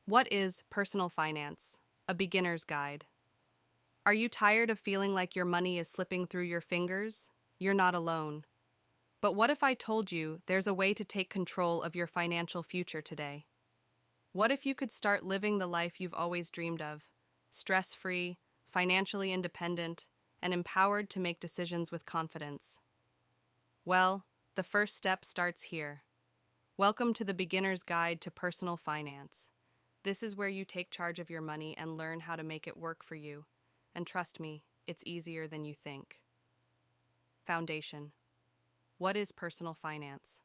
What is personal finance? A beginner's guide. Are you tired of feeling like your money is slipping through your fingers? You're not alone. But what if I told you there's a way to take control of your financial future today? What if you could start living the life you've always dreamed of? Stress-free, financially independent, and empowered to make decisions with confidence. Well, the first step starts here. Welcome to the Beginner's Guide to Personal Finance. This is where you take charge of your money and learn how to make it work for you. And trust me, it's easier than you think. Foundation. What is personal finance?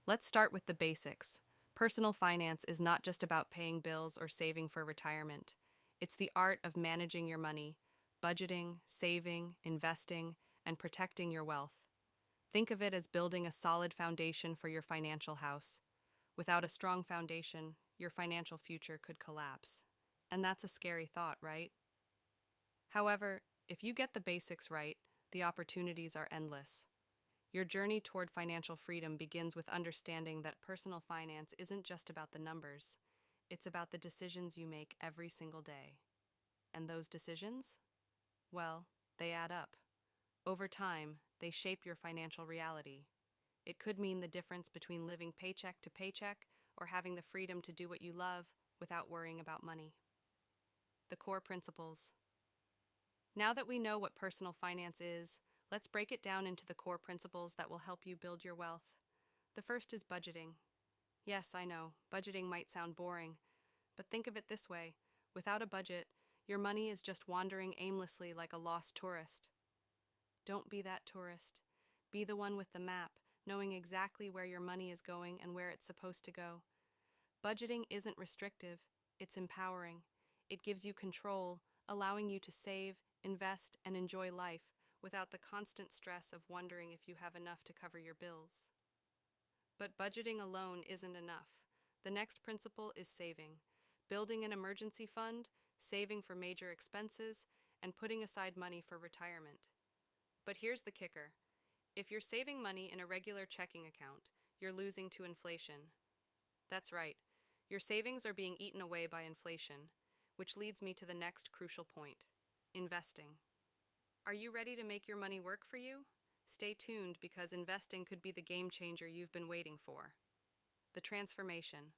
Let's start with the basics. Personal finance is not just about paying bills or saving for retirement. It's the art of managing your money, budgeting, saving, investing, and protecting your wealth. Think of it as building a solid foundation for your financial house. Without a strong foundation, your financial future could collapse. And that's a scary thought, right? However, if you get the basics right, the opportunities are endless. Your journey toward financial freedom begins with understanding that personal finance isn't just about the numbers. It's about the decisions you make every single day. And those decisions? Well, they add up. Over time, they shape your financial reality. It could mean the difference between living paycheck to paycheck or having the freedom to do what you love without worrying about money. The core principles. Now that we know what personal finance is, let's break it down into the core principles that will help you build your wealth. The first is budgeting. Yes, I know, budgeting might sound boring, but think of it this way. Without a budget, your money is just wandering aimlessly like a lost tourist. Don't be that tourist. Be the one with the map, knowing exactly where your money is going and where it's supposed to go. Budgeting isn't restrictive, it's empowering. It gives you control, allowing you to save, invest, and enjoy life without the constant stress of wondering if you have enough to cover your bills. But budgeting alone isn't enough. The next principle is saving. Building an emergency fund, saving for major expenses, and putting aside money for retirement. But here's the kicker. If you're saving money in a regular checking account, you're losing to inflation. That's right. Your savings are being eaten away by inflation, which leads me to the next crucial point: investing. Are you ready to make your money work for you? Stay tuned because investing could be the game changer you've been waiting for. The transformation.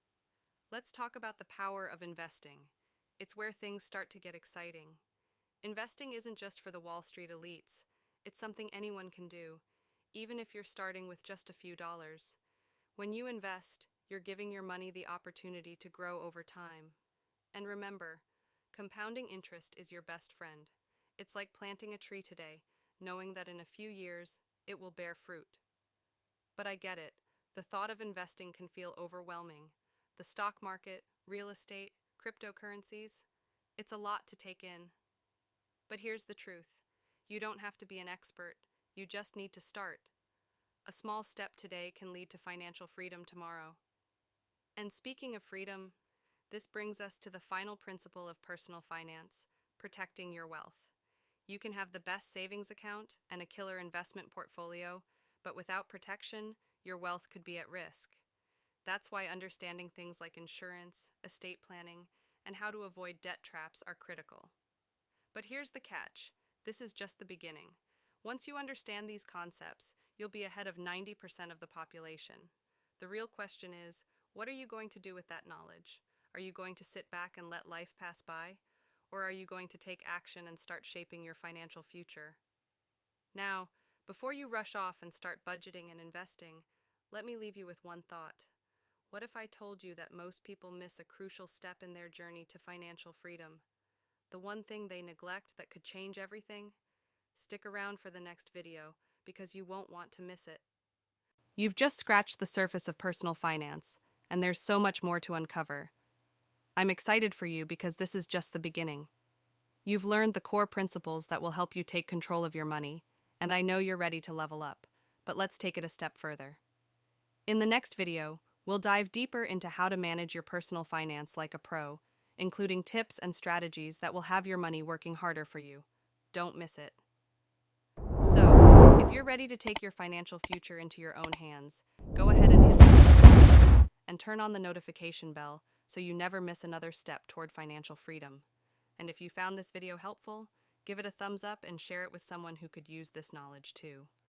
Let's talk about the power of investing. It's where things start to get exciting. Investing isn't just for the Wall Street elites. It's something anyone can do, even if you're starting with just a few dollars. When you invest, you're giving your money the opportunity to grow over time. And remember, compounding interest is your best friend. It's like planting a tree today, knowing that in a few years, it will bear fruit. But I get it. The thought of investing can feel overwhelming. The stock market, real estate, cryptocurrencies, it's a lot to take in. But here's the truth. You don't have to be an expert. You just need to start. A small step today can lead to financial freedom tomorrow. And speaking of freedom, this brings us to the final principle of personal finance: protecting your wealth. You can have the best savings account and a killer investment portfolio, but without protection, your wealth could be at risk. That's why understanding things like insurance, estate planning, and how to avoid debt traps are critical. But here's the catch. This is just the beginning. Once you understand these concepts, you'll be ahead of 90% of the population. The real question is, what are you going to do with that knowledge? Are you going to sit back and let life pass by? Or are you going to take action and start shaping your financial future? Now, before you rush off and start budgeting and investing, let me leave you with one thought. What if I told you that most people miss a crucial step in their journey to financial freedom? The one thing they neglect that could change everything? Stick around for the next video because you won't want to miss it. You've just scratched the surface of personal finance, and there's so much more to uncover. I'm excited for you because this is just the beginning. You've learned the core principles that will help you take control of your money, and I know you're ready to level up, but let's take it a step further. In the next video, we'll dive deeper into how to manage your personal finance like a pro, including tips and strategies that will have your money working harder for you. Don't miss it. So, if you're ready to take your financial future into your own hands, go ahead and hit that subscribe button and turn on the notification bell so you never miss another step toward financial freedom. And if you found this video helpful, give it a thumbs up and share it with someone who could use this knowledge too.